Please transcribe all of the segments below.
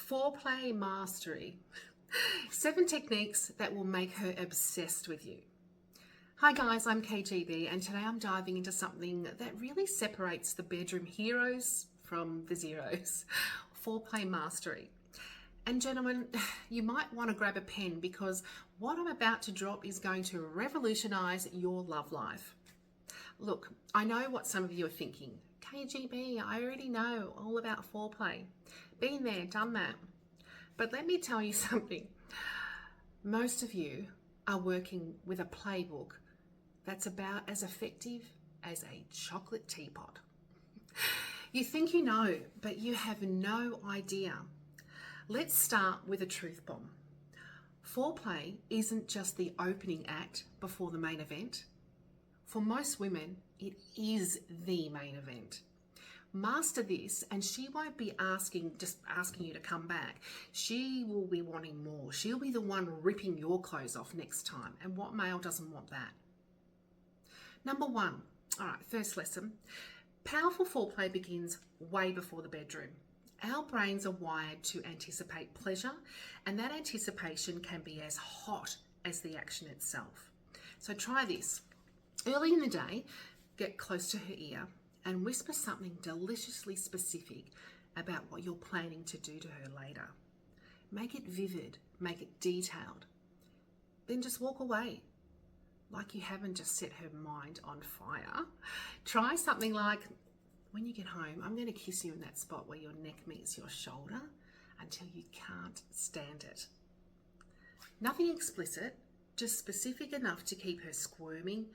Foreplay mastery. 7 techniques that will make her obsessed with you. Hi guys, I'm KGB and today I'm diving into something that really separates the bedroom heroes from the zeros. Foreplay mastery. And gentlemen, you might want to grab a pen because what I'm about to drop is going to revolutionize your love life. Look, I know what some of you are thinking. KGB, I already know all about foreplay. Been there, done that. But let me tell you something. Most of you are working with a playbook that's about as effective as a chocolate teapot. You think you know, but you have no idea. Let's start with a truth bomb. Foreplay isn't just the opening act before the main event. For most women, it is the main event. Master this and she won't be just asking you to come back. She will be wanting more. She'll be the one ripping your clothes off next time. And what male doesn't want that? Number 1. All right, first lesson. Powerful foreplay begins way before the bedroom. Our brains are wired to anticipate pleasure, and that anticipation can be as hot as the action itself. So try this. Early in the day, get close to her ear and whisper something deliciously specific about what you're planning to do to her later. Make it vivid, make it detailed. Then just walk away, like you haven't just set her mind on fire. Try something like, when you get home, I'm going to kiss you in that spot where your neck meets your shoulder until you can't stand it. Nothing explicit, just specific enough to keep her squirming.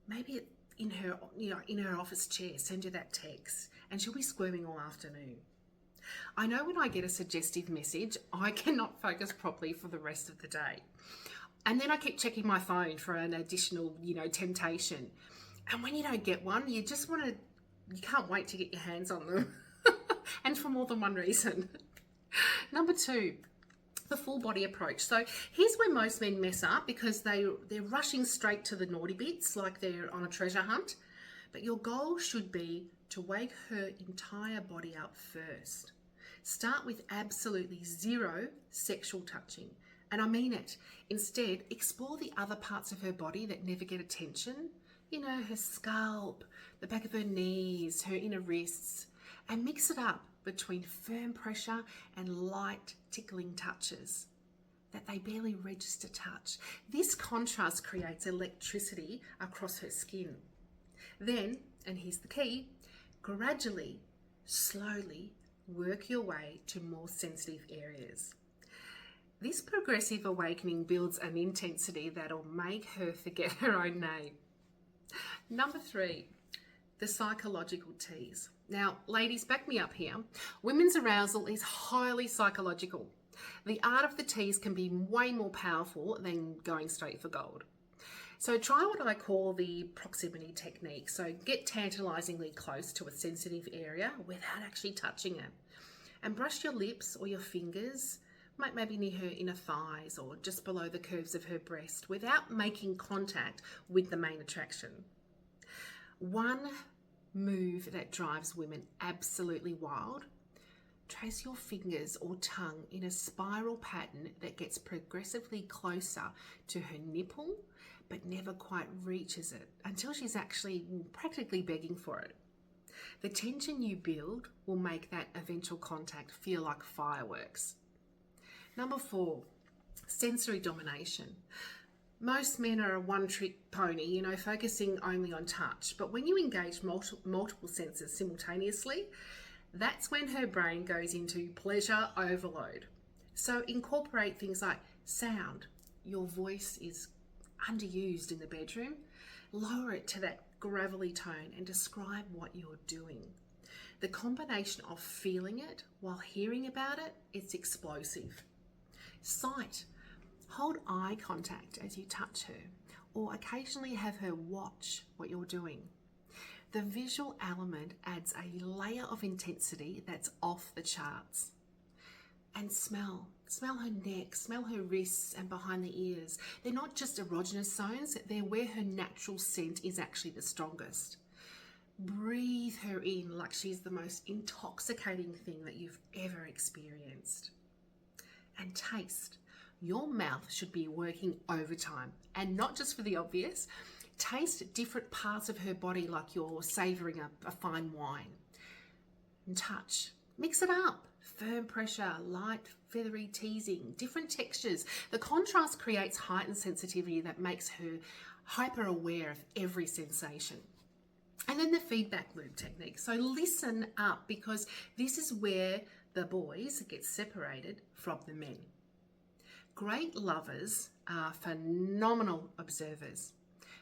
Maybe in her office chair, send her that text and she'll be squirming all afternoon. I know when I get a suggestive message, I cannot focus properly for the rest of the day. And then I keep checking my phone for an additional, temptation. And when you don't get one, you can't wait to get your hands on them. And for more than one reason. Number 2. The full body approach. So here's where most men mess up because they're rushing straight to the naughty bits like they're on a treasure hunt. But your goal should be to wake her entire body up first. Start with absolutely 0 sexual touching. And I mean it. Instead, explore the other parts of her body that never get attention. Her scalp, the back of her knees, her inner wrists, and mix it up between firm pressure and light tickling touches that they barely register touch. This contrast creates electricity across her skin. Then, and here's the key, gradually, slowly work your way to more sensitive areas. This progressive awakening builds an intensity that'll make her forget her own name. Number 3. The psychological tease. Now, ladies, back me up here. Women's arousal is highly psychological. The art of the tease can be way more powerful than going straight for gold. So try what I call the proximity technique. So get tantalizingly close to a sensitive area without actually touching it. And brush your lips or your fingers, maybe near her inner thighs or just below the curves of her breast without making contact with the main attraction. One move that drives women absolutely wild. Trace your fingers or tongue in a spiral pattern that gets progressively closer to her nipple but never quite reaches it until she's actually practically begging for it. The tension you build will make that eventual contact feel like fireworks. Number 4, sensory domination. Most men are a one-trick pony, focusing only on touch. But when you engage multiple senses simultaneously, that's when her brain goes into pleasure overload. So incorporate things like sound. Your voice is underused in the bedroom. Lower it to that gravelly tone and describe what you're doing. The combination of feeling it while hearing about it, it's explosive. Sight. Hold eye contact as you touch her, or occasionally have her watch what you're doing. The visual element adds a layer of intensity that's off the charts. And smell. Smell her neck, smell her wrists and behind the ears. They're not just erogenous zones, they're where her natural scent is actually the strongest. Breathe her in like she's the most intoxicating thing that you've ever experienced. And taste. Your mouth should be working overtime, and not just for the obvious. Taste different parts of her body like you're savouring a fine wine. And touch. Mix it up. Firm pressure, light, feathery teasing, different textures. The contrast creates heightened sensitivity that makes her hyper aware of every sensation. And then the feedback loop technique. So listen up, because this is where the boys get separated from the men. Great lovers are phenomenal observers.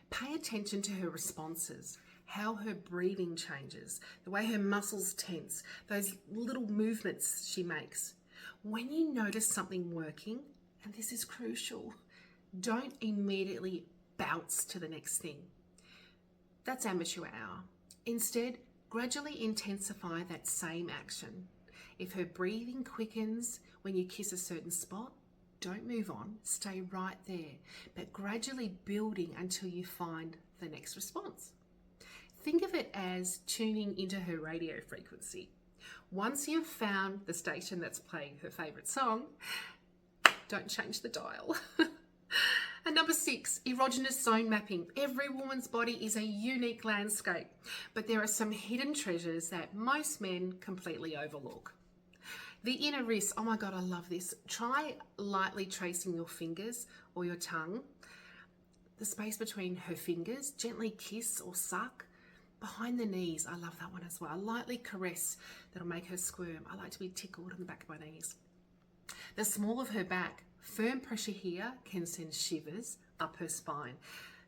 Pay attention to her responses, how her breathing changes, the way her muscles tense, those little movements she makes. When you notice something working, and this is crucial, don't immediately bounce to the next thing. That's amateur hour. Instead, gradually intensify that same action. If her breathing quickens when you kiss a certain spot, don't move on, stay right there, but gradually building until you find the next response. Think of it as tuning into her radio frequency. Once you've found the station that's playing her favourite song, don't change the dial. And number 6, erogenous zone mapping. Every woman's body is a unique landscape, but there are some hidden treasures that most men completely overlook. The inner wrist, oh my God, I love this. Try lightly tracing your fingers or your tongue, the space between her fingers, gently kiss or suck. Behind the knees, I love that one as well. A lightly caress that'll make her squirm. I like to be tickled on the back of my knees. The small of her back, firm pressure here can send shivers up her spine.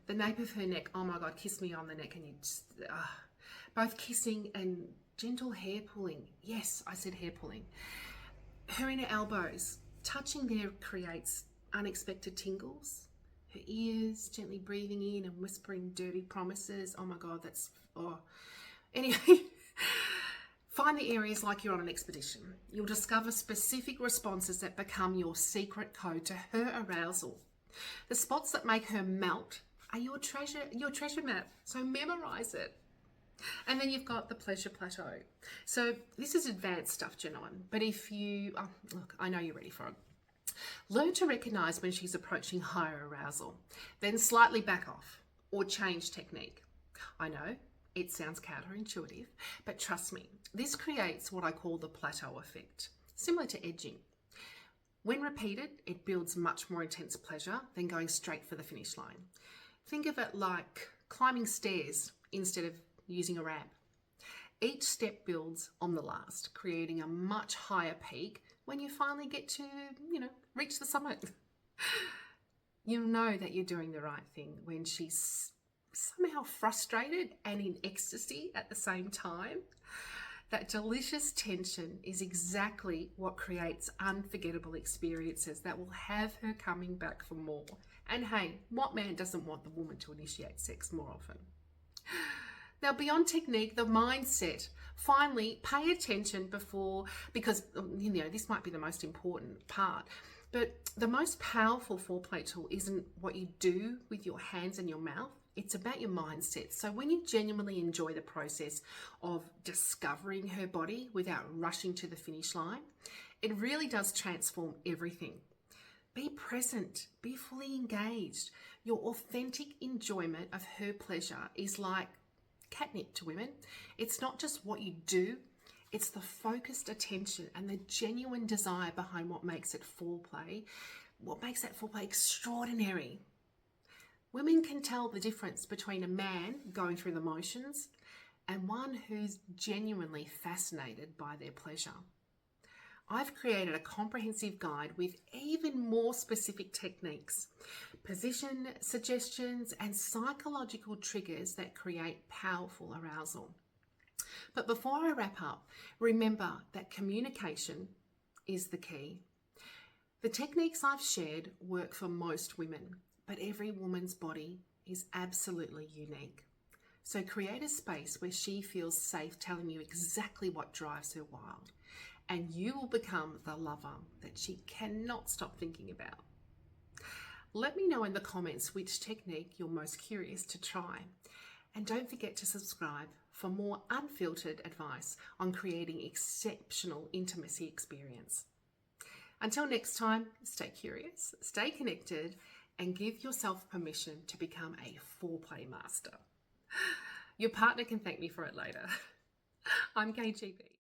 The nape of her neck, oh my God, kiss me on the neck and you just, both kissing and gentle hair pulling. Yes, I said hair pulling. Her inner elbows, touching there creates unexpected tingles. Her ears, gently breathing in and whispering dirty promises. Oh my God, Anyway, find the areas like you're on an expedition. You'll discover specific responses that become your secret code to her arousal. The spots that make her melt are your treasure map. So memorize it. And then you've got the pleasure plateau. So this is advanced stuff, Genon. But if you, look, I know you're ready for it. Learn to recognize when she's approaching higher arousal, then slightly back off or change technique. I know it sounds counterintuitive, but trust me, this creates what I call the plateau effect, similar to edging. When repeated, it builds much more intense pleasure than going straight for the finish line. Think of it like climbing stairs instead of using a ramp. Each step builds on the last, creating a much higher peak when you finally get to, reach the summit. You'll know that you're doing the right thing when she's somehow frustrated and in ecstasy at the same time. That delicious tension is exactly what creates unforgettable experiences that will have her coming back for more. And hey, what man doesn't want the woman to initiate sex more often? Now, beyond technique, the mindset. Finally, pay attention because this might be the most important part, but the most powerful foreplay tool isn't what you do with your hands and your mouth. It's about your mindset. So when you genuinely enjoy the process of discovering her body without rushing to the finish line, it really does transform everything. Be present, be fully engaged. Your authentic enjoyment of her pleasure is like catnip to women. It's not just what you do, it's the focused attention and the genuine desire behind what makes it foreplay, what makes that foreplay extraordinary. Women can tell the difference between a man going through the motions and one who's genuinely fascinated by their pleasure. I've created a comprehensive guide with even more specific techniques, position suggestions, and psychological triggers that create powerful arousal. But before I wrap up, remember that communication is the key. The techniques I've shared work for most women, but every woman's body is absolutely unique. So create a space where she feels safe telling you exactly what drives her wild, and you will become the lover that she cannot stop thinking about. Let me know in the comments which technique you're most curious to try. And don't forget to subscribe for more unfiltered advice on creating exceptional intimacy experience. Until next time, stay curious, stay connected, and give yourself permission to become a foreplay master. Your partner can thank me for it later. I'm KGB.